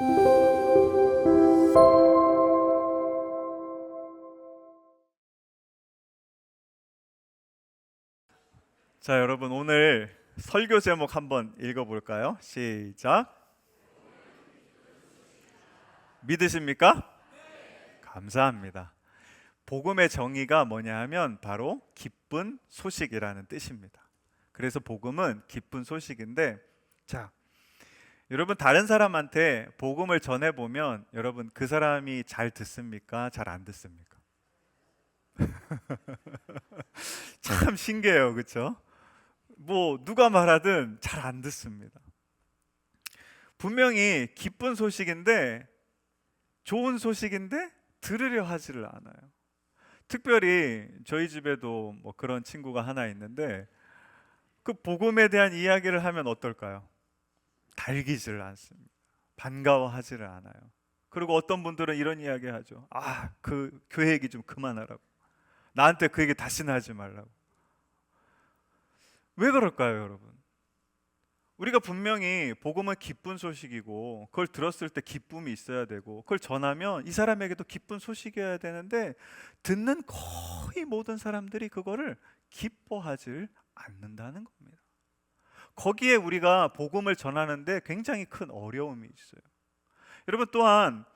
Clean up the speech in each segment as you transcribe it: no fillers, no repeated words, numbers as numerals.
자, 여러분 오늘 설교 제목 한번 읽어볼까요? 시작. 믿으십니까? 감사합니다. 복음의 정의가 뭐냐 하면 바로 기쁜 소식이라는 뜻입니다. 그래서 복음은 기쁜 소식인데, 자, 여러분 다른 사람한테 복음을 전해보면 여러분 그 사람이 잘 듣습니까? 잘 안 듣습니까? 참 신기해요, 그렇죠? 뭐 누가 말하든 잘 안 듣습니다. 분명히 기쁜 소식인데, 좋은 소식인데 들으려 하지를 않아요. 특별히 저희 집에도 뭐 그런 친구가 하나 있는데, 그 복음에 대한 이야기를 하면 어떨까요? 달기지를 않습니다. 반가워하지를 않아요. 그리고 어떤 분들은 이런 이야기 하죠. 그 교회 얘기 좀 그만하라고. 나한테 그 얘기 다시는 하지 말라고. 왜 그럴까요, 여러분? 우리가 분명히 복음은 기쁜 소식이고, 그걸 들었을 때 기쁨이 있어야 되고, 그걸 전하면 이 사람에게도 기쁜 소식이어야 되는데, 듣는 거의 모든 사람들이 그거를 기뻐하지 않는다는 겁니다. 거기에 우리가 복음을 전하는데 굉장히 큰 어려움이 있어요. 여러분 또한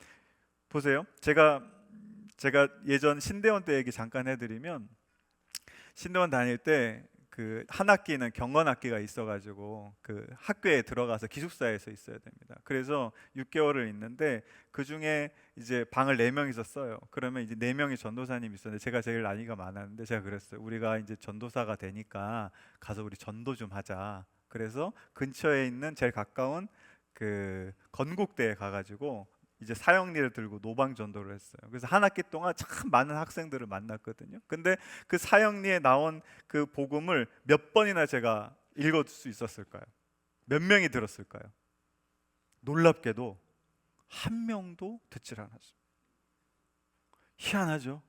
보세요. 제가 예전 신대원 때 얘기 잠깐 해드리면, 신대원 다닐 때 그 한 학기는 경건 학기가 있어가지고 그 학교에 들어가서 기숙사에서 있어야 됩니다. 그래서 6개월을 있는데 그 중에 이제 방을 4명이서 써요. 그러면 이제 4명이 전도사님이 있었는데 제가 제일 나이가 많았는데 제가 그랬어요. 우리가 이제 전도사가 되니까 가서 우리 전도 좀 하자. 그래서 근처에 있는 제일 가까운 그 건국대에 가가지고 이제 사형리를 들고 노방 전도를 했어요. 그래서 한 학기 동안 참 많은 학생들을 만났거든요. 근데 그 사형리에 나온 그 복음을 몇 번이나 제가 읽을 수 있었을까요? 몇 명이 들었을까요? 놀랍게도 한 명도 듣질 않았어요. 희한하죠?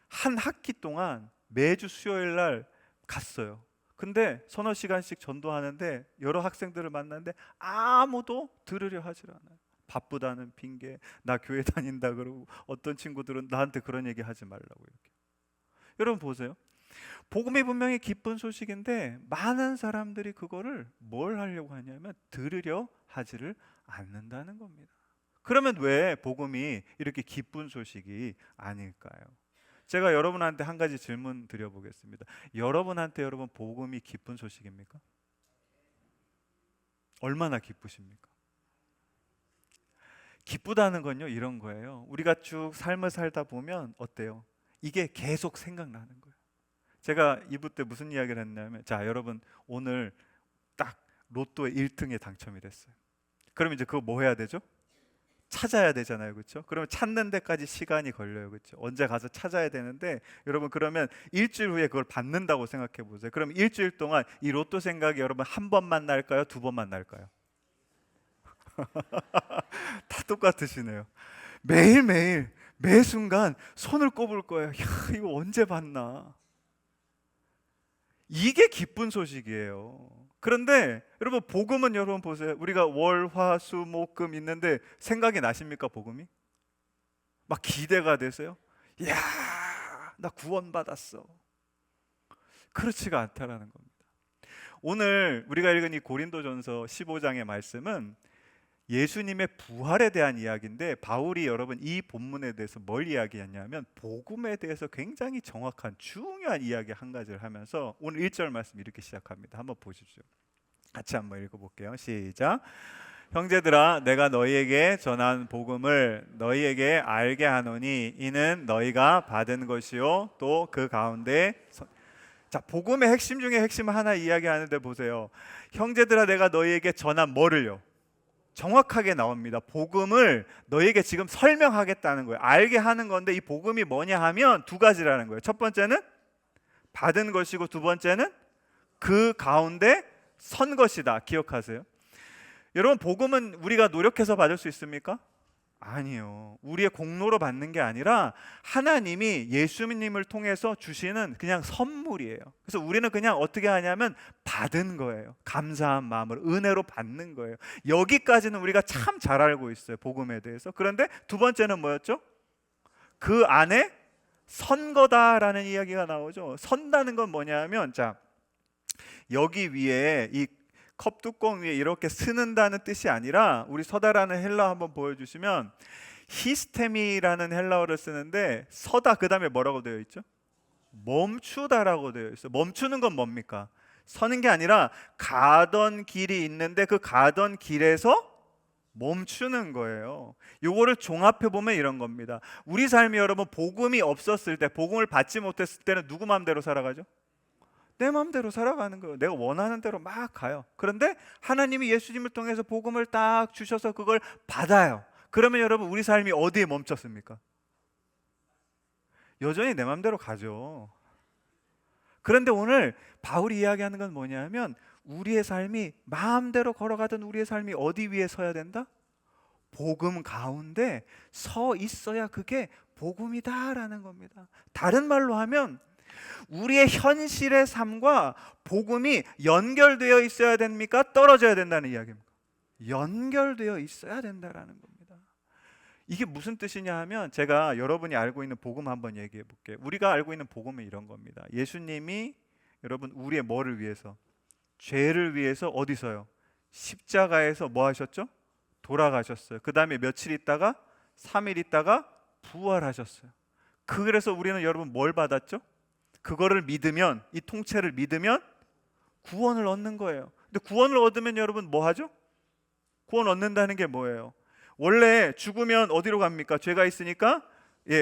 한 학기 동안 매주 수요일 날 갔어요. 근데 서너 시간씩 전도하는데 여러 학생들을 만났는데 아무도 들으려 하질 않아요. 바쁘다는 핑계, 나 교회 다닌다 그러고, 어떤 친구들은 나한테 그런 얘기 하지 말라고 이렇게. 여러분 보세요. 복음이 분명히 기쁜 소식인데 많은 사람들이 그거를 뭘 하려고 하냐면 들으려 하지를 않는다는 겁니다. 그러면 왜 복음이 이렇게 기쁜 소식이 아닐까요? 제가 여러분한테 한 가지 질문 드려보겠습니다. 여러분한테 여러분 복음이 기쁜 소식입니까? 얼마나 기쁘십니까? 기쁘다는 건요 이런 거예요. 우리가 쭉 삶을 살다 보면 어때요? 이게 계속 생각나는 거예요. 제가 2부 때 무슨 이야기를 했냐면, 자 여러분 오늘 딱 로또에 1등에 당첨이 됐어요. 그럼 이제 그거 뭐 해야 되죠? 찾아야 되잖아요, 그렇죠? 그러면 찾는 데까지 시간이 걸려요, 그렇죠? 언제 가서 찾아야 되는데, 여러분 그러면 일주일 후에 그걸 받는다고 생각해 보세요. 그럼 일주일 동안 이 로또 생각이 여러분 한 번만 날까요? 두 번만 날까요? 다 똑같으시네요. 매일매일 매 순간 손을 꼽을 거예요. 야, 이거 언제 봤나? 이게 기쁜 소식이에요. 그런데 여러분 복음은 여러분 보세요. 우리가 월, 화, 수, 목, 금 있는데 생각이 나십니까? 복음이? 막 기대가 되세요? 이야, 나 구원받았어. 그렇지가 않다라는 겁니다. 오늘 우리가 읽은 이 고린도전서 15장의 말씀은 예수님의 부활에 대한 이야기인데, 바울이 여러분 이 본문에 대해서 뭘 이야기했냐면 복음에 대해서 굉장히 정확한 중요한 이야기 한 가지를 하면서 오늘 1절 말씀 이렇게 시작합니다. 한번 보십시오. 같이 한번 읽어볼게요. 시작. 형제들아, 내가 너희에게 전한 복음을 너희에게 알게 하노니 이는 너희가 받은 것이요 또 그 가운데 자, 복음의 핵심 중에 핵심을 하나 이야기하는데 보세요. 형제들아, 내가 너희에게 전한 뭐를요? 정확하게 나옵니다. 복음을 너에게 지금 설명하겠다는 거예요. 알게 하는 건데 이 복음이 뭐냐 하면 두 가지라는 거예요. 첫 번째는 받은 것이고 두 번째는 그 가운데 선 것이다. 기억하세요. 여러분 복음은 우리가 노력해서 받을 수 있습니까? 아니요. 우리의 공로로 받는 게 아니라 하나님이 예수님을 통해서 주시는 그냥 선물이에요. 그래서 우리는 그냥 어떻게 하냐면 받은 거예요. 감사한 마음으로 은혜로 받는 거예요. 여기까지는 우리가 참 잘 알고 있어요. 복음에 대해서. 그런데 두 번째는 뭐였죠? 그 안에 선 거다라는 이야기가 나오죠. 선다는 건 뭐냐면, 자, 여기 위에 이 컵 뚜껑 위에 이렇게 쓰는다는 뜻이 아니라, 우리 서다라는 헬라어 한번 보여주시면 히스테미라는 헬라어를 쓰는데, 서다 그 다음에 뭐라고 되어 있죠? 멈추다라고 되어 있어요. 멈추는 건 뭡니까? 서는 게 아니라 가던 길이 있는데 그 가던 길에서 멈추는 거예요. 요거를 종합해 보면 이런 겁니다. 우리 삶이 여러분 복음이 없었을 때, 복음을 받지 못했을 때는 누구 마음대로 살아가죠? 내 마음대로 살아가는 거예요. 내가 원하는 대로 막 가요. 그런데 하나님이 예수님을 통해서 복음을 딱 주셔서 그걸 받아요. 그러면 여러분 우리 삶이 어디에 멈췄습니까? 여전히 내 마음대로 가죠. 그런데 오늘 바울이 이야기하는 건 뭐냐면, 우리의 삶이 마음대로 걸어가던 우리의 삶이 어디 위에 서야 된다? 복음 가운데 서 있어야 그게 복음이다라는 겁니다. 다른 말로 하면 우리의 현실의 삶과 복음이 연결되어 있어야 됩니까? 떨어져야 된다는 이야기입니까? 연결되어 있어야 된다라는 겁니다. 이게 무슨 뜻이냐 하면, 제가 여러분이 알고 있는 복음 한번 얘기해 볼게요. 우리가 알고 있는 복음은 이런 겁니다. 예수님이 여러분 우리의 뭐를 위해서? 죄를 위해서 어디서요? 십자가에서 뭐 하셨죠? 돌아가셨어요. 그 다음에 며칠 있다가 3일 있다가 부활하셨어요. 그래서 우리는 여러분 뭘 받았죠? 그거를 믿으면, 이 통째를 믿으면 구원을 얻는 거예요. 근데 구원을 얻으면 여러분 뭐 하죠? 구원 얻는다는 게 뭐예요? 원래 죽으면 어디로 갑니까? 죄가 있으니까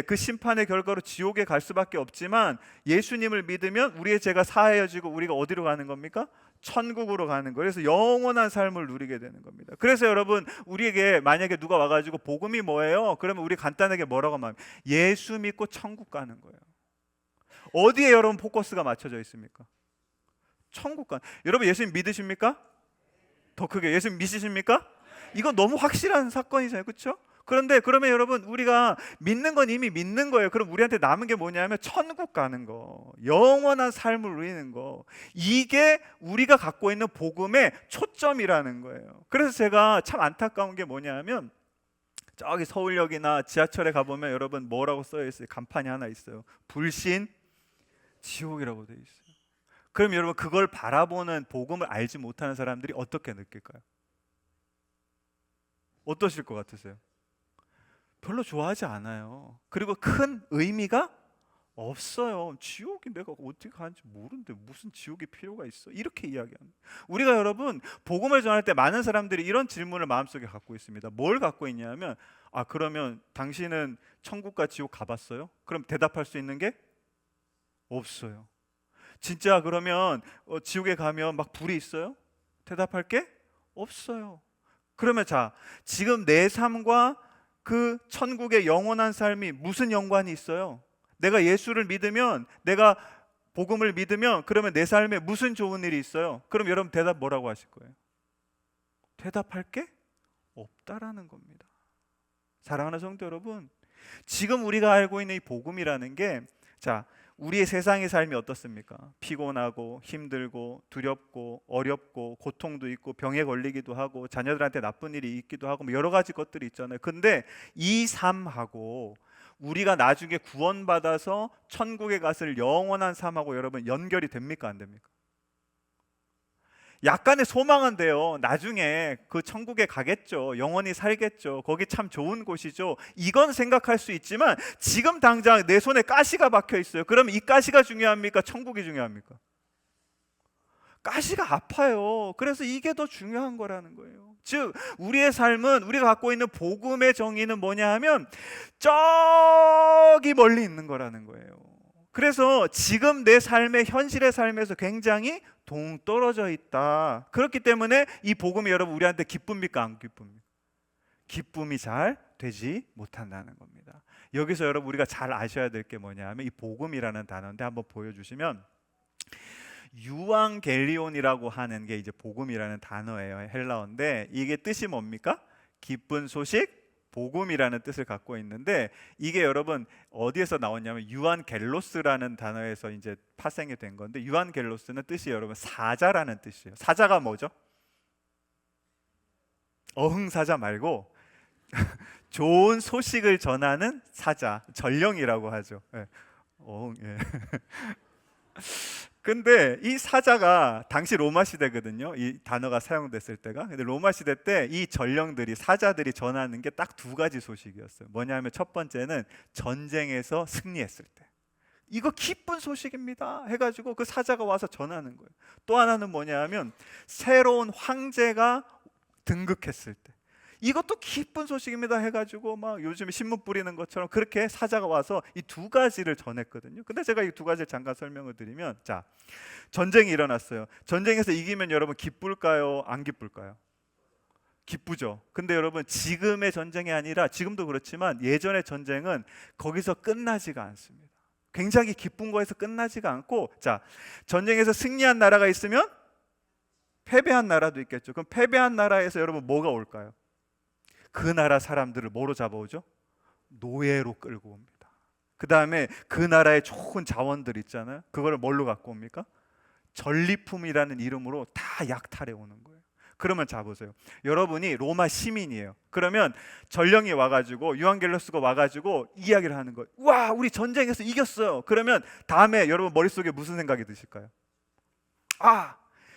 그 심판의 결과로 지옥에 갈 수밖에 없지만, 예수님을 믿으면 우리의 죄가 사하여지고 우리가 어디로 가는 겁니까? 천국으로 가는 거예요. 그래서 영원한 삶을 누리게 되는 겁니다. 그래서 여러분 우리에게 만약에 누가 와가지고 복음이 뭐예요? 그러면 우리 간단하게 뭐라고 말하면 예수 믿고 천국 가는 거예요. 어디에 여러분 포커스가 맞춰져 있습니까? 천국 가. 여러분 예수님 믿으십니까? 더 크게 예수님 믿으십니까? 이건 너무 확실한 사건이잖아요, 그렇죠? 그런데 그러면 여러분 우리가 믿는 건 이미 믿는 거예요. 그럼 우리한테 남은 게 뭐냐면 천국 가는 거, 영원한 삶을 누리는 거. 이게 우리가 갖고 있는 복음의 초점이라는 거예요. 그래서 제가 참 안타까운 게 뭐냐면, 저기 서울역이나 지하철에 가보면 여러분 뭐라고 써 있어요? 간판이 하나 있어요. 불신 지옥이라고 돼 있어요. 그럼 여러분 그걸 바라보는 복음을 알지 못하는 사람들이 어떻게 느낄까요? 어떠실 것 같으세요? 별로 좋아하지 않아요. 그리고 큰 의미가 없어요. 지옥이 내가 어떻게 가는지 모르는데 무슨 지옥이 필요가 있어? 이렇게 이야기합니다. 우리가 여러분 복음을 전할 때 많은 사람들이 이런 질문을 마음속에 갖고 있습니다. 뭘 갖고 있냐면, 그러면 당신은 천국과 지옥 가봤어요? 그럼 대답할 수 있는 게 없어요. 진짜 그러면 지옥에 가면 막 불이 있어요? 대답할 게 없어요. 그러면 자, 지금 내 삶과 그 천국의 영원한 삶이 무슨 연관이 있어요? 내가 예수를 믿으면, 내가 복음을 믿으면 그러면 내 삶에 무슨 좋은 일이 있어요? 그럼 여러분 대답 뭐라고 하실 거예요? 대답할 게 없다라는 겁니다. 사랑하는 성도 여러분, 지금 우리가 알고 있는 이 복음이라는 게, 자, 우리의 세상의 삶이 어떻습니까? 피곤하고 힘들고 두렵고 어렵고 고통도 있고 병에 걸리기도 하고 자녀들한테 나쁜 일이 있기도 하고 뭐 여러 가지 것들이 있잖아요. 근데 이 삶하고 우리가 나중에 구원받아서 천국에 갔을 영원한 삶하고 여러분 연결이 됩니까? 안 됩니까? 약간의 소망은 돼요. 나중에 그 천국에 가겠죠. 영원히 살겠죠. 거기 참 좋은 곳이죠. 이건 생각할 수 있지만 지금 당장 내 손에 가시가 박혀 있어요. 그러면 이 가시가 중요합니까? 천국이 중요합니까? 가시가 아파요. 그래서 이게 더 중요한 거라는 거예요. 즉 우리의 삶은, 우리가 갖고 있는 복음의 정의는 뭐냐 하면 저기 멀리 있는 거라는 거예요. 그래서 지금 내 삶의 현실의 삶에서 굉장히 동떨어져 있다. 그렇기 때문에 이 복음이 여러분 우리한테 기쁩니까? 안 기쁩니까? 기쁨이 잘 되지 못한다는 겁니다. 여기서 여러분 우리가 잘 아셔야 될 게 뭐냐 하면 이 복음이라는 단어인데, 한번 보여주시면 유앙겔리온이라고 하는 게 이제 복음이라는 단어예요. 헬라어인데 이게 뜻이 뭡니까? 기쁜 소식, 복음이라는 뜻을 갖고 있는데 이게 여러분 어디에서 나왔냐면 유안겔로스라는 단어에서 이제 파생이 된 건데 유안겔로스는 뜻이 여러분 사자라는 뜻이에요. 사자가 뭐죠? 어흥사자 말고 좋은 소식을 전하는 사자, 전령이라고 하죠. 예. 어흥, 예. 근데 이 사자가 당시 로마 시대거든요. 이 단어가 사용됐을 때가. 근데 로마 시대 때 이 전령들이 사자들이 전하는 게 딱 두 가지 소식이었어요. 뭐냐면 첫 번째는 전쟁에서 승리했을 때. 이거 기쁜 소식입니다 해가지고 그 사자가 와서 전하는 거예요. 또 하나는 뭐냐면 새로운 황제가 등극했을 때. 이것도 기쁜 소식입니다 해가지고 막 요즘에 신문 뿌리는 것처럼 그렇게 사자가 와서 이 두 가지를 전했거든요. 근데 제가 이 두 가지를 잠깐 설명을 드리면, 자, 전쟁이 일어났어요. 전쟁에서 이기면 여러분 기쁠까요? 안 기쁠까요? 기쁘죠. 근데 여러분 지금의 전쟁이 아니라, 지금도 그렇지만 예전의 전쟁은 거기서 끝나지가 않습니다. 굉장히 기쁜 거에서 끝나지가 않고, 자, 전쟁에서 승리한 나라가 있으면 패배한 나라도 있겠죠. 그럼 패배한 나라에서 여러분 뭐가 올까요? 그 나라 사람들을 뭐로 잡아오죠? 노예로 끌고 옵니다. 그 다음에 그 나라의 좋은 자원들 있잖아요. 그거를 뭘로 갖고 옵니까? 전리품이라는 이름으로 다 약탈해 오는 거예요. 그러면 자 보세요. 여러분이 로마 시민이에요. 그러면 전령이 와가지고 유안겔로스가 와가지고 이야기를 하는 거예요. 와, 우리 전쟁에서 이겼어요. 그러면 다음에 여러분 머릿속에 무슨 생각이 드실까요? 아,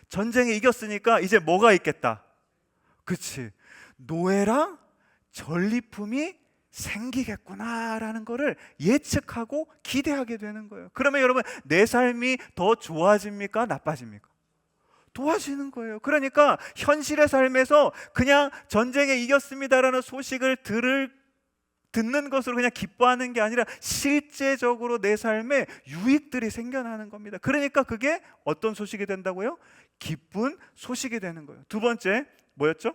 전쟁에 이겼으니까 이제 뭐가 있겠다. 그치, 노예랑 전리품이 생기겠구나라는 거를 예측하고 기대하게 되는 거예요. 그러면 여러분 내 삶이 더 좋아집니까? 나빠집니까? 도와지는 거예요. 그러니까 현실의 삶에서 그냥 전쟁에 이겼습니다라는 소식을 듣는 것으로 그냥 기뻐하는 게 아니라 실제적으로 내 삶에 유익들이 생겨나는 겁니다. 그러니까 그게 어떤 소식이 된다고요? 기쁜 소식이 되는 거예요. 두 번째 뭐였죠?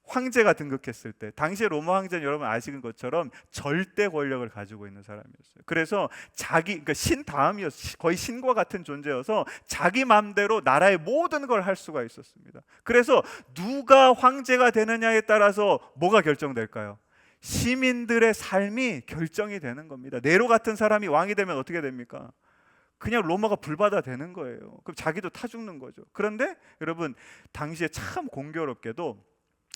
황제가 등극했을 때, 당시에 로마 황제는 여러분 아시는 것처럼 절대 권력을 가지고 있는 사람이었어요. 그래서 그러니까 신 다음이었어요. 거의 신과 같은 존재여서 자기 마음대로 나라의 모든 걸 할 수가 있었습니다. 그래서 누가 황제가 되느냐에 따라서 뭐가 결정될까요? 시민들의 삶이 결정이 되는 겁니다. 네로 같은 사람이 왕이 되면 어떻게 됩니까? 그냥 로마가 불바다 되는 거예요. 그럼 자기도 타 죽는 거죠. 그런데 여러분 당시에 참 공교롭게도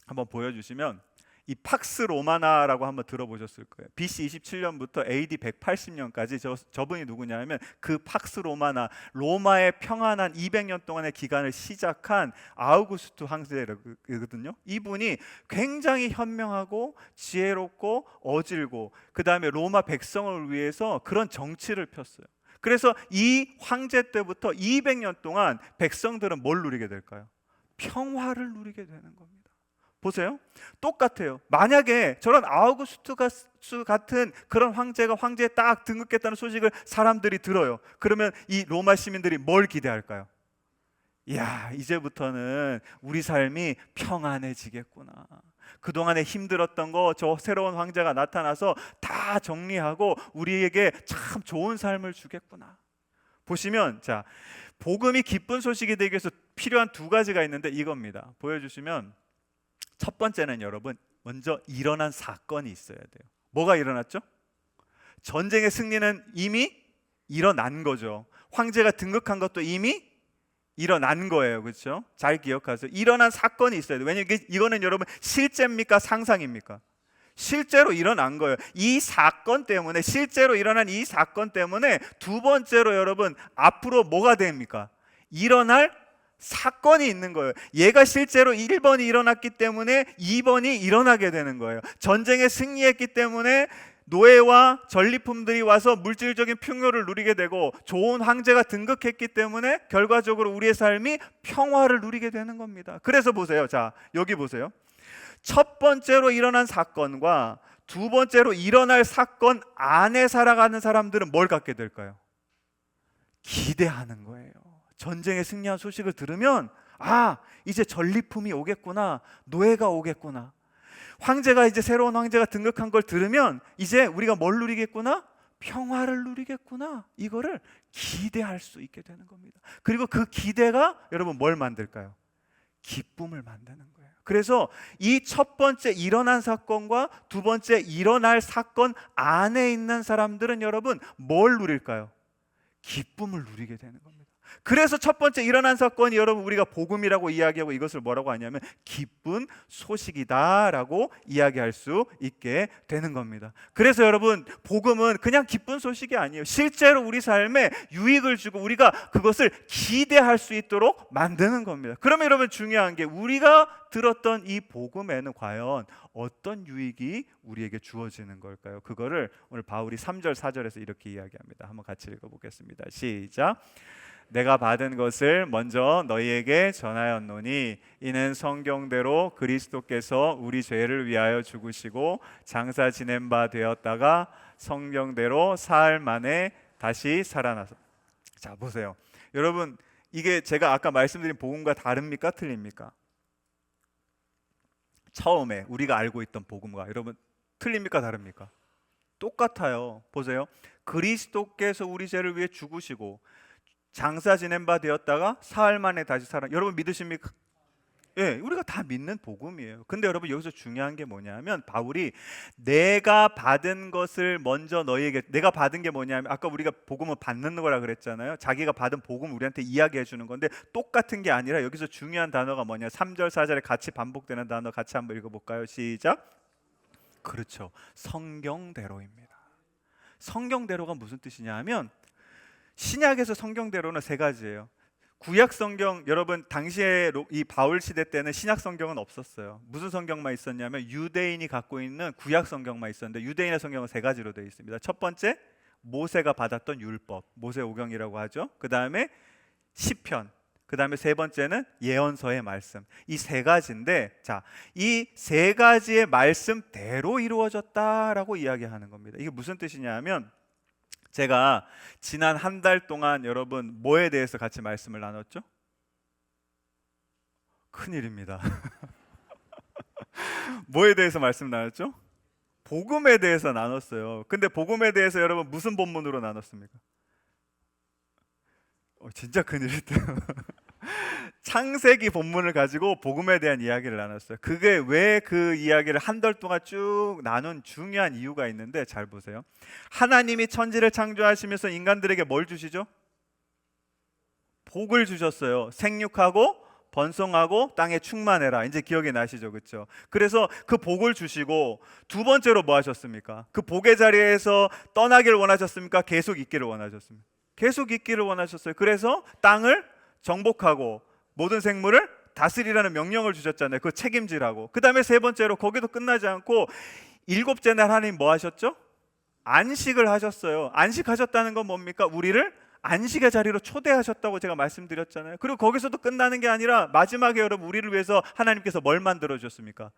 한번 보여주시면, 이 팍스 로마나라고 한번 들어보셨을 거예요. BC 27년부터 AD 180년까지 저분이 누구냐면 그 팍스 로마나, 로마의 평안한 200년 동안의 기간을 시작한 아우구스투 황제거든요. 이분이 굉장히 현명하고 지혜롭고 어질고 그 다음에 로마 백성을 위해서 그런 정치를 폈어요. 그래서 이 황제 때부터 200년 동안 백성들은 뭘 누리게 될까요? 평화를 누리게 되는 겁니다. 보세요. 똑같아요. 만약에 저런 아우구스투스 같은 그런 황제가 황제에 딱 등극했다는 소식을 사람들이 들어요. 그러면 이 로마 시민들이 뭘 기대할까요? 이야, 이제부터는 우리 삶이 평안해지겠구나. 그동안에 힘들었던 거 저 새로운 황제가 나타나서 다 정리하고 우리에게 참 좋은 삶을 주겠구나. 보시면, 자, 복음이 기쁜 소식이 되기 위해서 필요한 두 가지가 있는데 이겁니다. 보여주시면, 첫 번째는 여러분 먼저 일어난 사건이 있어야 돼요. 뭐가 일어났죠? 전쟁의 승리는 이미 일어난 거죠. 황제가 등극한 것도 이미 일어난 거예요. 그렇죠? 잘 기억하세요. 일어난 사건이 있어야 돼요. 왜냐하면 이거는 여러분 실제입니까? 상상입니까? 실제로 일어난 거예요. 이 사건 때문에, 실제로 일어난 이 사건 때문에 두 번째로 여러분 앞으로 뭐가 됩니까? 일어날 사건이 있는 거예요. 얘가 실제로 1번이 일어났기 때문에 2번이 일어나게 되는 거예요. 전쟁에 승리했기 때문에 노예와 전리품들이 와서 물질적인 풍요를 누리게 되고, 좋은 황제가 등극했기 때문에 결과적으로 우리의 삶이 평화를 누리게 되는 겁니다. 그래서 보세요. 자, 여기 보세요. 첫 번째로 일어난 사건과 두 번째로 일어날 사건 안에 살아가는 사람들은 뭘 갖게 될까요? 기대하는 거예요. 전쟁에 승리한 소식을 들으면, 아, 이제 전리품이 오겠구나, 노예가 오겠구나, 황제가 이제 새로운 황제가 등극한 걸 들으면 이제 우리가 뭘 누리겠구나? 평화를 누리겠구나. 이거를 기대할 수 있게 되는 겁니다. 그리고 그 기대가 여러분 뭘 만들까요? 기쁨을 만드는 거예요. 그래서 이 첫 번째 일어난 사건과 두 번째 일어날 사건 안에 있는 사람들은 여러분 뭘 누릴까요? 기쁨을 누리게 되는 겁니다. 그래서 첫 번째 일어난 사건이 여러분 우리가 복음이라고 이야기하고 이것을 뭐라고 하냐면 기쁜 소식이다라고 이야기할 수 있게 되는 겁니다. 그래서 여러분 복음은 그냥 기쁜 소식이 아니에요. 실제로 우리 삶에 유익을 주고 우리가 그것을 기대할 수 있도록 만드는 겁니다. 그러면 여러분 중요한 게 우리가 들었던 이 복음에는 과연 어떤 유익이 우리에게 주어지는 걸까요? 그거를 오늘 바울이 3절 4절에서 이렇게 이야기합니다. 한번 같이 읽어보겠습니다. 시작. 내가 받은 것을 먼저 너희에게 전하였노니 이는 성경대로 그리스도께서 우리 죄를 위하여 죽으시고 장사 지낸 바 되었다가 성경대로 사흘 만에 다시 살아나서. 자 보세요 여러분, 이게 제가 아까 말씀드린 복음과 다릅니까 틀립니까? 처음에 우리가 알고 있던 복음과 여러분 틀립니까 다릅니까? 똑같아요. 보세요, 그리스도께서 우리 죄를 위해 죽으시고 장사 지낸 바 되었다가 사흘 만에 다시 살아. 여러분 믿으십니까? 예, 우리가 다 믿는 복음이에요. 근데 여러분 여기서 중요한 게 뭐냐면 바울이 내가 받은 것을 먼저 너희에게, 내가 받은 게 뭐냐면 아까 우리가 복음을 받는 거라 그랬잖아요. 자기가 받은 복음 우리한테 이야기해 주는 건데 똑같은 게 아니라 여기서 중요한 단어가 뭐냐, 3절 4절에 같이 반복되는 단어 같이 한번 읽어볼까요? 시작. 그렇죠, 성경대로입니다. 성경대로가 무슨 뜻이냐 하면 신약에서 성경대로는 세 가지예요. 구약 성경, 여러분 당시에 이 바울 시대 때는 신약 성경은 없었어요. 무슨 성경만 있었냐면 유대인이 갖고 있는 구약 성경만 있었는데 유대인의 성경은 세 가지로 되어 있습니다. 첫 번째 모세가 받았던 율법, 모세오경이라고 하죠. 그 다음에 시편, 그 다음에 세 번째는 예언서의 말씀. 이 세 가지인데, 자, 이 세 가지의 말씀대로 이루어졌다라고 이야기하는 겁니다. 이게 무슨 뜻이냐면 제가 지난 한 달 동안 여러분 뭐에 대해서 같이 말씀을 나눴죠? 큰일입니다. 뭐에 대해서 말씀 나눴죠? 복음에 대해서 나눴어요. 근데 복음에 대해서 여러분 무슨 본문으로 나눴습니까? 진짜 큰일이다. 창세기 본문을 가지고 복음에 대한 이야기를 나눴어요. 그게 왜 그 이야기를 한 달 동안 쭉 나눈 중요한 이유가 있는데 잘 보세요. 하나님이 천지를 창조하시면서 인간들에게 뭘 주시죠? 복을 주셨어요. 생육하고 번성하고 땅에 충만해라. 이제 기억이 나시죠? 그렇죠? 그래서 그 복을 주시고 두 번째로 뭐 하셨습니까? 그 복의 자리에서 떠나길 원하셨습니까? 계속 있기를 원하셨습니까? 계속 있기를 원하셨어요. 그래서 땅을 정복하고 모든 생물을 다스리라는 명령을 주셨잖아요. 그 책임지라고. 그 다음에 세 번째로 거기도 끝나지 않고 일곱째 날 하나님 뭐 하셨죠? 안식을 하셨어요. 안식하셨다는 건 뭡니까? 우리를 안식의 자리로 초대하셨다고 제가 말씀드렸잖아요. 그리고 거기서도 끝나는 게 아니라 마지막에 여러분 우리를 위해서 하나님께서 뭘 만들어 주셨습니까?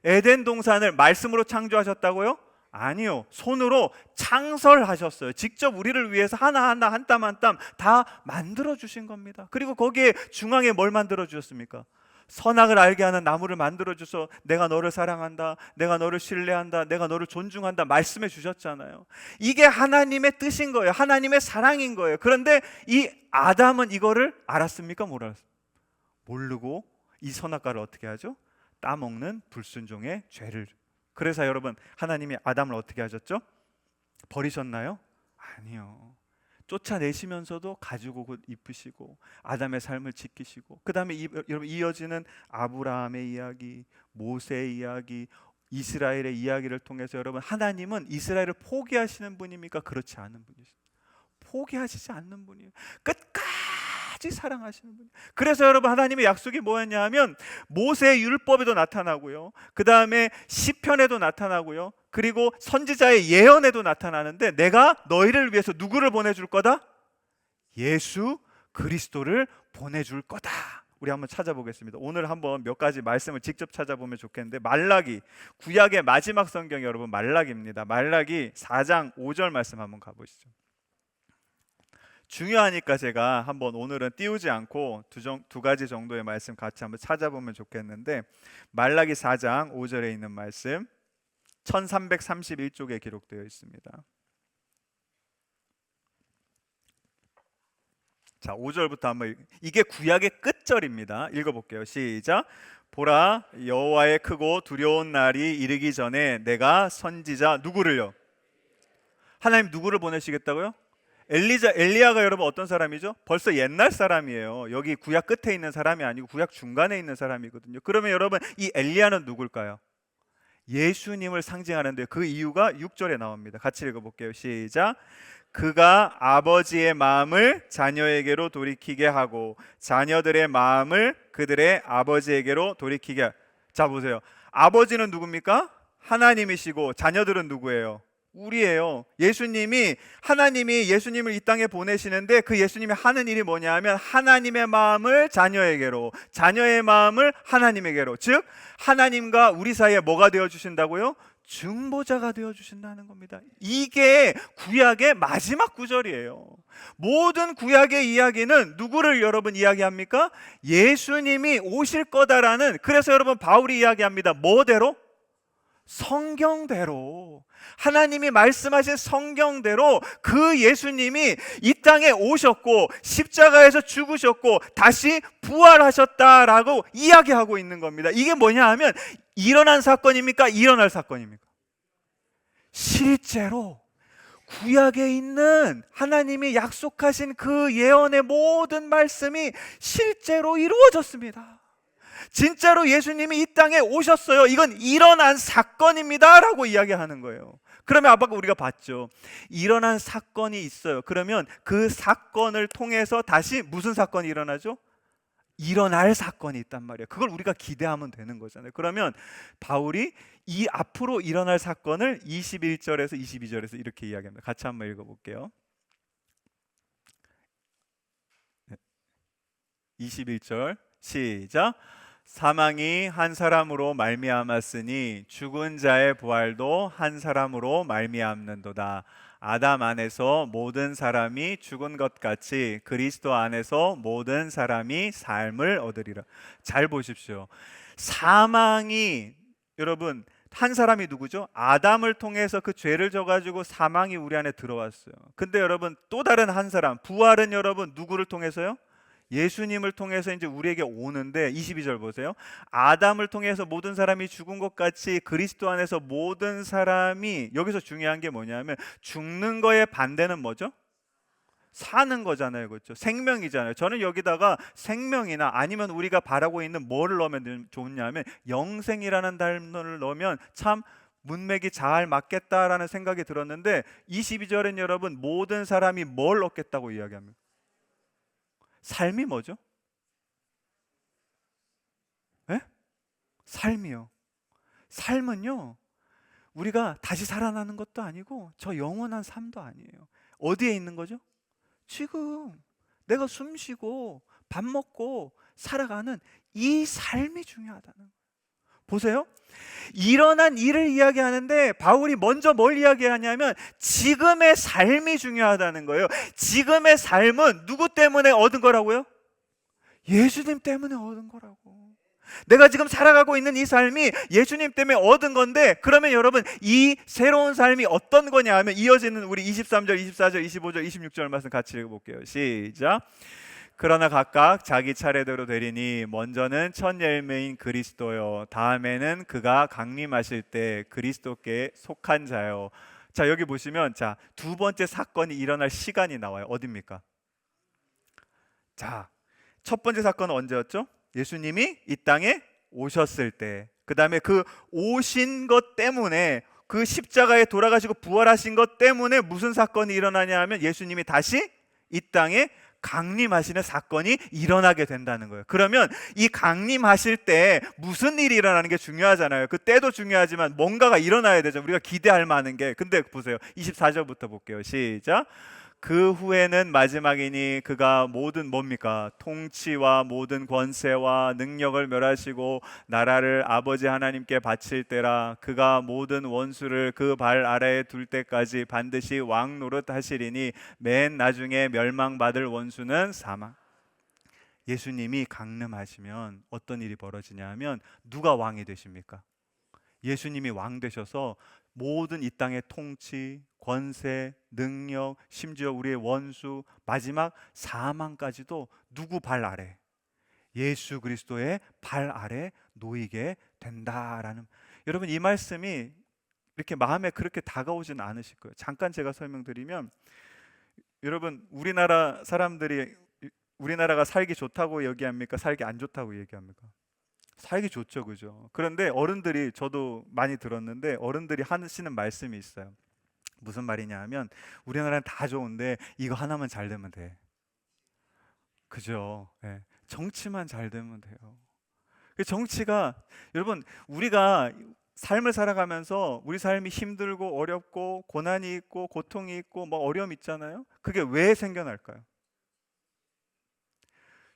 에덴 동산을 말씀으로 창조하셨다고요? 아니요, 손으로 창설하셨어요. 직접 우리를 위해서 하나하나 한 땀 한 땀 다 만들어 주신 겁니다. 그리고 거기에 중앙에 뭘 만들어 주셨습니까? 선악을 알게 하는 나무를 만들어 주셔서 내가 너를 사랑한다, 내가 너를 신뢰한다, 내가 너를 존중한다 말씀해 주셨잖아요. 이게 하나님의 뜻인 거예요. 하나님의 사랑인 거예요. 그런데 이 아담은 이거를 알았습니까? 모르고 이 선악과를 어떻게 하죠? 따먹는 불순종의 죄를. 그래서 여러분 하나님이 아담을 어떻게 하셨죠? 버리셨나요? 아니요. 쫓아내시면서도 가지고 입으시고 아담의 삶을 지키시고, 그 다음에 여러분 이어지는 아브라함의 이야기, 모세의 이야기, 이스라엘의 이야기를 통해서 여러분 하나님은 이스라엘을 포기하시는 분입니까? 그렇지 않은 분이시죠. 포기하시지 않는 분이에요. 끝까지 사랑하시는 분이에요. 그래서 여러분 하나님의 약속이 뭐였냐 하면 모세의 율법에도 나타나고요, 그 다음에 시편에도 나타나고요, 그리고 선지자의 예언에도 나타나는데 내가 너희를 위해서 누구를 보내줄 거다? 예수 그리스도를 보내줄 거다. 우리 한번 찾아보겠습니다. 오늘 한번 몇 가지 말씀을 직접 찾아보면 좋겠는데 말라기, 구약의 마지막 성경 여러분 말라기입니다. 말라기 4장 5절 말씀 한번 가보시죠. 중요하니까 제가 한번 오늘은 띄우지 않고 두 가지 정도의 말씀 같이 한번 찾아보면 좋겠는데 말라기 4장 5절에 있는 말씀 1331쪽에 기록되어 있습니다. 자, 5절부터 한번 이게 구약의 끝절입니다. 읽어볼게요. 시작. 보라, 여호와의 크고 두려운 날이 이르기 전에 내가 선지자 누구를요? 하나님 누구를 보내시겠다고요? 엘리야가 여러분 어떤 사람이죠? 벌써 옛날 사람이에요. 여기 구약 끝에 있는 사람이 아니고 구약 중간에 있는 사람이거든요. 그러면 여러분 이 엘리야는 누굴까요? 예수님을 상징하는데 그 이유가 6절에 나옵니다. 같이 읽어볼게요. 시작. 그가 아버지의 마음을 자녀에게로 돌이키게 하고 자녀들의 마음을 그들의 아버지에게로 돌이키게 자 보세요. 아버지는 누굽니까? 하나님이시고 자녀들은 누구예요? 우리예요. 하나님이 예수님을 이 땅에 보내시는데 그 예수님이 하는 일이 뭐냐 하면 하나님의 마음을 자녀에게로, 자녀의 마음을 하나님에게로, 즉 하나님과 우리 사이에 뭐가 되어 주신다고요? 중보자가 되어 주신다는 겁니다. 이게 구약의 마지막 구절이에요. 모든 구약의 이야기는 누구를 여러분 이야기합니까? 예수님이 오실 거다라는, 그래서 여러분 바울이 이야기합니다. 뭐대로? 성경대로, 하나님이 말씀하신 성경대로 그 예수님이 이 땅에 오셨고 십자가에서 죽으셨고 다시 부활하셨다라고 이야기하고 있는 겁니다. 이게 뭐냐 하면 일어난 사건입니까? 일어날 사건입니까? 실제로 구약에 있는 하나님이 약속하신 그 예언의 모든 말씀이 실제로 이루어졌습니다. 진짜로 예수님이 이 땅에 오셨어요. 이건 일어난 사건입니다 라고 이야기하는 거예요. 그러면 아까 우리가 봤죠. 일어난 사건이 있어요. 그러면 그 사건을 통해서 다시 무슨 사건이 일어나죠? 일어날 사건이 있단 말이에요. 그걸 우리가 기대하면 되는 거잖아요. 그러면 바울이 이 앞으로 일어날 사건을 21절에서 22절에서 이렇게 이야기합니다. 같이 한번 읽어볼게요. 21절 시작. 사망이 한 사람으로 말미암았으니 죽은 자의 부활도 한 사람으로 말미암는도다. 아담 안에서 모든 사람이 죽은 것 같이 그리스도 안에서 모든 사람이 삶을 얻으리라. 잘 보십시오. 사망이, 여러분 한 사람이 누구죠? 아담을 통해서 그 죄를 져가지고 사망이 우리 안에 들어왔어요. 근데 여러분 또 다른 한 사람, 부활은 여러분 누구를 통해서요? 예수님을 통해서 이제 우리에게 오는데 22절 보세요. 아담을 통해서 모든 사람이 죽은 것 같이 그리스도 안에서 모든 사람이, 여기서 중요한 게 뭐냐면 죽는 거의 반대는 뭐죠? 사는 거잖아요. 그렇죠? 생명이잖아요. 저는 여기다가 생명이나 아니면 우리가 바라고 있는 뭐를 넣으면 좋냐면 영생이라는 단어를 넣으면 참 문맥이 잘 맞겠다라는 생각이 들었는데 22절엔 여러분 모든 사람이 뭘 얻겠다고 이야기합니다. 삶이 뭐죠? 네? 삶이요. 삶은요, 우리가 다시 살아나는 것도 아니고 저 영원한 삶도 아니에요. 어디에 있는 거죠? 지금 내가 숨 쉬고 밥 먹고 살아가는 이 삶이 중요하다는 거예요. 보세요. 일어난 일을 이야기하는데 바울이 먼저 뭘 이야기하냐면 지금의 삶이 중요하다는 거예요. 지금의 삶은 누구 때문에 얻은 거라고요? 예수님 때문에 얻은 거라고. 내가 지금 살아가고 있는 이 삶이 예수님 때문에 얻은 건데, 그러면 여러분 이 새로운 삶이 어떤 거냐 하면 이어지는 우리 23절, 24절, 25절, 26절 말씀 같이 읽어볼게요. 시작. 그러나 각각 자기 차례대로 되리니 먼저는 첫 열매인 그리스도요, 다음에는 그가 강림하실 때 그리스도께 속한 자요. 자, 여기 보시면 자, 두 번째 사건이 일어날 시간이 나와요. 어디입니까? 자, 첫 번째 사건은 언제였죠? 예수님이 이 땅에 오셨을 때. 그 다음에 그 오신 것 때문에, 그 십자가에 돌아가시고 부활하신 것 때문에 무슨 사건이 일어나냐 하면 예수님이 다시 이 땅에 강림하시는 사건이 일어나게 된다는 거예요. 그러면 이 강림하실 때 무슨 일이 일어나는 게 중요하잖아요. 그 때도 중요하지만 뭔가가 일어나야 되죠. 우리가 기대할 만한 게. 근데 보세요. 24절부터 볼게요. 시작. 그 후에는 마지막이니 그가 모든 뭡니까? 통치와 모든 권세와 능력을 멸하시고 나라를 아버지 하나님께 바칠 때라. 그가 모든 원수를 그 발 아래에 둘 때까지 반드시 왕 노릇하시리니 맨 나중에 멸망받을 원수는 사망. 예수님이 강림하시면 어떤 일이 벌어지냐 하면 누가 왕이 되십니까? 예수님이 왕 되셔서 모든 이 땅의 통치, 권세, 능력, 심지어 우리의 원수, 마지막 사망까지도 누구 발 아래? 예수 그리스도의 발 아래 놓이게 된다라는, 여러분 이 말씀이 이렇게 마음에 그렇게 다가오진 않으실 거예요. 잠깐 제가 설명드리면, 여러분 우리나라 사람들이 우리나라가 살기 좋다고 얘기합니까? 살기 안 좋다고 얘기합니까? 살기 좋죠, 그죠? 그런데 어른들이, 저도 많이 들었는데 어른들이 하시는 말씀이 있어요. 무슨 말이냐 하면, 우리나라는 다 좋은데 이거 하나만 잘 되면 돼. 그죠? 예. 정치만 잘 되면 돼요. 그 정치가, 여러분 우리가 삶을 살아가면서 우리 삶이 힘들고 어렵고 고난이 있고 고통이 있고 뭐 어려움 있잖아요. 그게 왜 생겨날까요?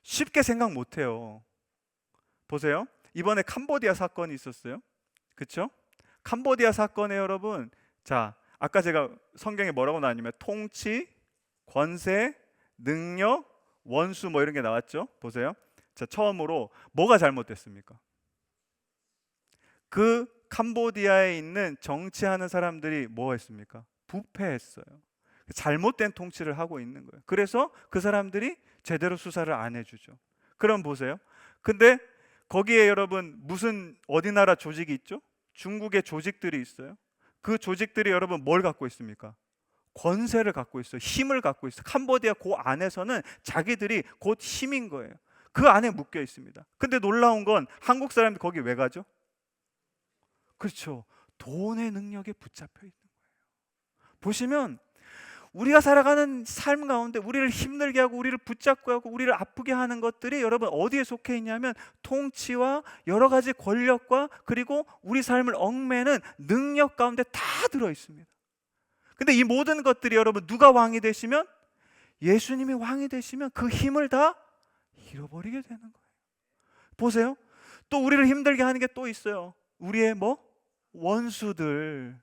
쉽게 생각 못 해요. 보세요. 이번에 캄보디아 사건이 있었어요. 그렇죠? 캄보디아 사건에 여러분, 자, 아까 제가 성경에 뭐라고 나왔냐면 통치, 권세, 능력, 원수 뭐 이런 게 나왔죠. 보세요. 자, 처음으로 뭐가 잘못됐습니까? 그 캄보디아에 있는 정치하는 사람들이 뭐 했습니까? 부패했어요. 잘못된 통치를 하고 있는 거예요. 그래서 그 사람들이 제대로 수사를 안 해주죠. 그럼 보세요. 근데 거기에 여러분 무슨 어디 나라 조직이 있죠? 중국의 조직들이 있어요. 그 조직들이 여러분 뭘 갖고 있습니까? 권세를 갖고 있어요. 힘을 갖고 있어요. 캄보디아 그 안에서는 자기들이 곧 힘인 거예요. 그 안에 묶여 있습니다. 근데 놀라운 건 한국 사람들이 거기 왜 가죠? 그렇죠. 돈의 능력에 붙잡혀 있는 거예요. 보시면 우리가 살아가는 삶 가운데 우리를 힘들게 하고 우리를 붙잡고 하고 우리를 아프게 하는 것들이 여러분 어디에 속해 있냐면 통치와 여러 가지 권력과 그리고 우리 삶을 얽매는 능력 가운데 다 들어 있습니다. 근데 이 모든 것들이 여러분 누가 왕이 되시면, 예수님이 왕이 되시면 그 힘을 다 잃어버리게 되는 거예요. 보세요. 또 우리를 힘들게 하는 게 또 있어요. 우리의 원수들이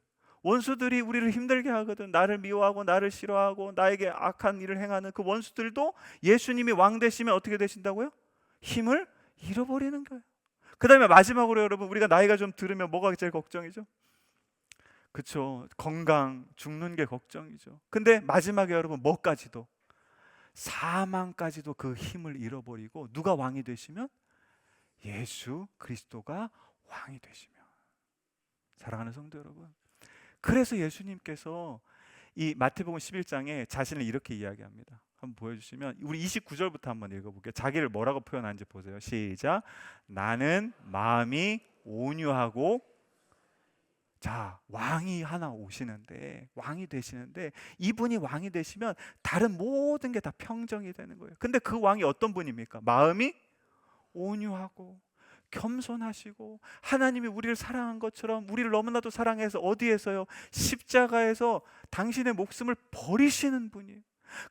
우리를 힘들게 하거든. 나를 미워하고 나를 싫어하고 나에게 악한 일을 행하는 그 원수들도 예수님이 왕 되시면 어떻게 되신다고요? 힘을 잃어버리는 거예요. 그 다음에 마지막으로 여러분, 우리가 나이가 좀 들으면 뭐가 제일 걱정이죠? 그렇죠. 건강, 죽는 게 걱정이죠. 근데 마지막에 여러분 뭐까지도, 사망까지도 그 힘을 잃어버리고 누가 왕이 되시면? 예수 그리스도가 왕이 되시면. 사랑하는 성도 여러분, 그래서 예수님께서 이 마태복음 11장에 자신을 이렇게 이야기합니다. 한번 보여주시면, 우리 29절부터 한번 읽어볼게요. 자기를 뭐라고 표현하는지 보세요. 시작. 나는 마음이 온유하고, 자, 왕이 하나 오시는데, 왕이 되시는데, 이분이 왕이 되시면 다른 모든 게 다 평정이 되는 거예요. 근데 그 왕이 어떤 분입니까? 마음이 온유하고 겸손하시고, 하나님이 우리를 사랑한 것처럼 우리를 너무나도 사랑해서 어디에서요? 십자가에서 당신의 목숨을 버리시는 분이에요.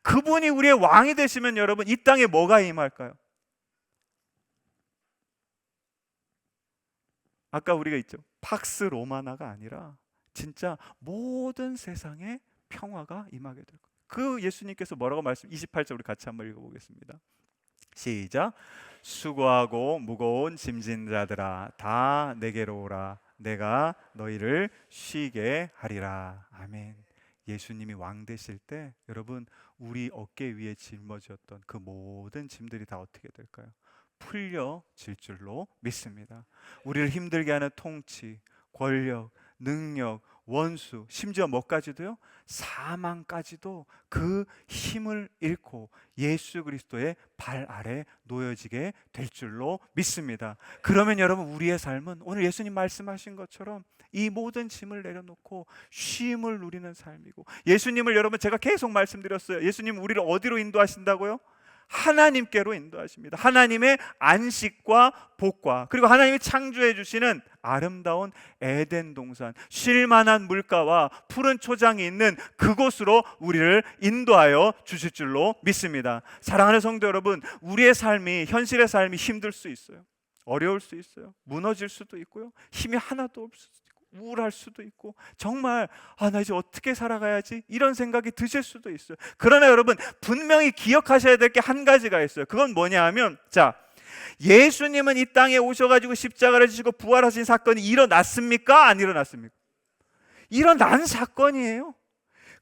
그분이 우리의 왕이 되시면 여러분 이 땅에 뭐가 임할까요? 아까 우리가 있죠. 팍스 로마나가 아니라 진짜 모든 세상에 평화가 임하게 될 거예요. 그 예수님께서 뭐라고 28절 우리 같이 한번 읽어보겠습니다. 시작. 수고하고 무거운 짐진 자들아 다 내게로 오라. 내가 너희를 쉬게 하리라. 아멘. 예수님이 왕 되실 때 여러분 우리 어깨 위에 짊어졌던 그 모든 짐들이 다 어떻게 될까요? 풀려질 줄로 믿습니다. 우리를 힘들게 하는 통치, 권력, 능력, 원수, 심지어 뭐까지도요? 사망까지도 그 힘을 잃고 예수 그리스도의 발 아래 놓여지게 될 줄로 믿습니다. 그러면 여러분 우리의 삶은 오늘 예수님 말씀하신 것처럼 이 모든 짐을 내려놓고 쉼을 누리는 삶이고, 예수님을 여러분 제가 계속 말씀드렸어요. 예수님 우리를 어디로 인도하신다고요? 하나님께로 인도하십니다. 하나님의 안식과 복과, 그리고 하나님이 창조해 주시는 아름다운 에덴 동산, 쉴만한 물가와 푸른 초장이 있는 그곳으로 우리를 인도하여 주실 줄로 믿습니다. 사랑하는 성도 여러분, 우리의 삶이, 현실의 삶이 힘들 수 있어요. 어려울 수 있어요. 무너질 수도 있고요. 힘이 하나도 없을 수도 있고, 우울할 수도 있고, 정말 나 이제 어떻게 살아가야지 이런 생각이 드실 수도 있어요. 그러나 여러분 분명히 기억하셔야 될 게 한 가지가 있어요. 그건 뭐냐 하면, 자, 예수님은 이 땅에 오셔가지고 십자가를 지시고 부활하신 사건이 일어났습니까? 안 일어났습니까? 일어난 사건이에요.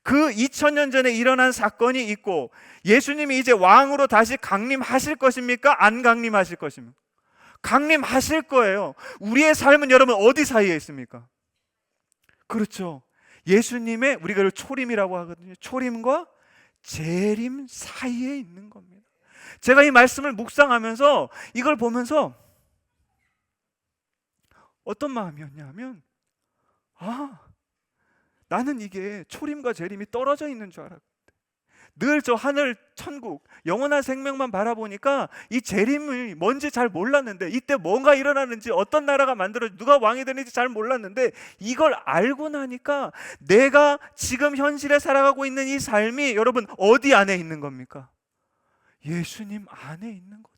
그 2000년 전에 일어난 사건이 있고, 예수님이 이제 왕으로 다시 강림하실 것입니까? 안 강림하실 것입니까? 강림하실 거예요. 우리의 삶은 여러분 어디 사이에 있습니까? 그렇죠. 예수님의, 우리가 이걸 초림이라고 하거든요. 초림과 재림 사이에 있는 겁니다. 제가 이 말씀을 묵상하면서 이걸 보면서 어떤 마음이었냐면, 나는 이게 초림과 재림이 떨어져 있는 줄 알았는데, 늘 저 하늘 천국 영원한 생명만 바라보니까 이 재림이 뭔지 잘 몰랐는데, 이때 뭔가 일어나는지, 어떤 나라가 만들어지고 누가 왕이 되는지 잘 몰랐는데, 이걸 알고 나니까 내가 지금 현실에 살아가고 있는 이 삶이 여러분 어디 안에 있는 겁니까? 예수님 안에 있는 거더라.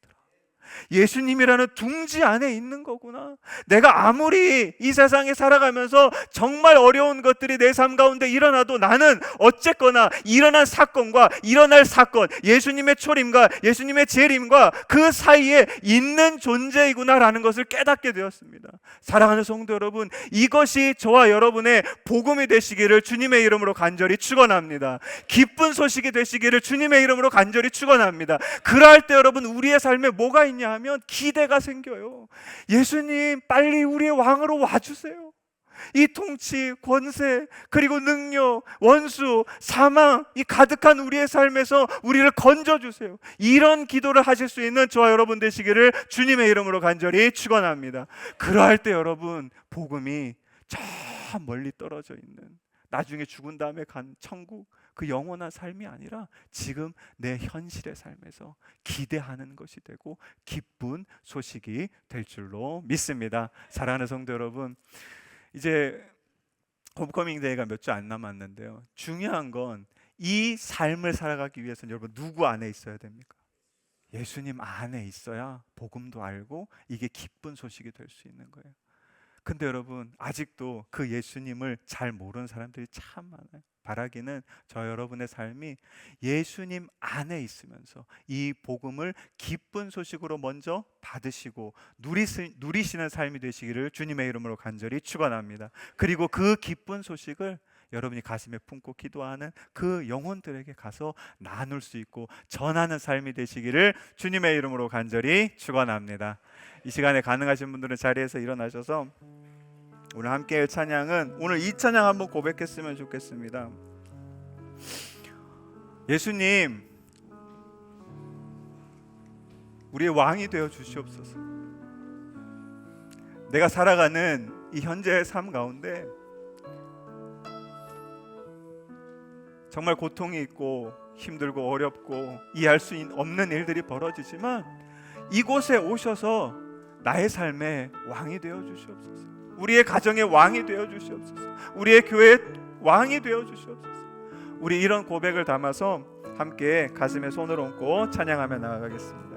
예수님이라는 둥지 안에 있는 거구나. 내가 아무리 이 세상에 살아가면서 정말 어려운 것들이 내 삶 가운데 일어나도 나는 어쨌거나 일어난 사건과 일어날 사건, 예수님의 초림과 예수님의 재림과 그 사이에 있는 존재이구나라는 것을 깨닫게 되었습니다. 사랑하는 성도 여러분, 이것이 저와 여러분의 복음이 되시기를 주님의 이름으로 간절히 축원합니다. 기쁜 소식이 되시기를 주님의 이름으로 간절히 축원합니다. 그럴 때 여러분, 우리의 삶에 뭐가 있냐 하면 기대가 생겨요. 예수님 빨리 우리의 왕으로 와주세요. 이 통치, 권세, 그리고 능력, 원수, 사망, 이 가득한 우리의 삶에서 우리를 건져주세요. 이런 기도를 하실 수 있는 저와 여러분 되시기를 주님의 이름으로 간절히 축원합니다. 그러할 때 여러분, 복음이 저 멀리 떨어져 있는, 나중에 죽은 다음에 간 천국, 그 영원한 삶이 아니라 지금 내 현실의 삶에서 기대하는 것이 되고 기쁜 소식이 될 줄로 믿습니다. 사랑하는 성도 여러분, 이제 홈커밍 데이가 몇 주 안 남았는데요, 중요한 건 이 삶을 살아가기 위해서는 여러분 누구 안에 있어야 됩니까? 예수님 안에 있어야 복음도 알고 이게 기쁜 소식이 될 수 있는 거예요. 근데 여러분, 아직도 그 예수님을 잘 모르는 사람들이 참 많아요. 바라기는 저 여러분의 삶이 예수님 안에 있으면서 이 복음을 기쁜 소식으로 먼저 받으시고 누리시는 삶이 되시기를 주님의 이름으로 간절히 축원합니다. 그리고 그 기쁜 소식을 여러분이 가슴에 품고 기도하는 그 영혼들에게 가서 나눌 수 있고 전하는 삶이 되시기를 주님의 이름으로 간절히 축원합니다. 이 시간에 가능하신 분들은 자리에서 일어나셔서 오늘 함께 할 찬양은, 오늘 이 찬양 한번 고백했으면 좋겠습니다. 예수님, 우리의 왕이 되어 주시옵소서. 내가 살아가는 이 현재의 삶 가운데 정말 고통이 있고 힘들고 어렵고 이해할 수 없는 일들이 벌어지지만, 이곳에 오셔서 나의 삶의 왕이 되어 주시옵소서. 우리의 가정의 왕이 되어 주시옵소서. 우리의 교회의 왕이 되어 주시옵소서. 우리 이런 고백을 담아서 함께 가슴에 손을 얹고 찬양하며 나아가겠습니다.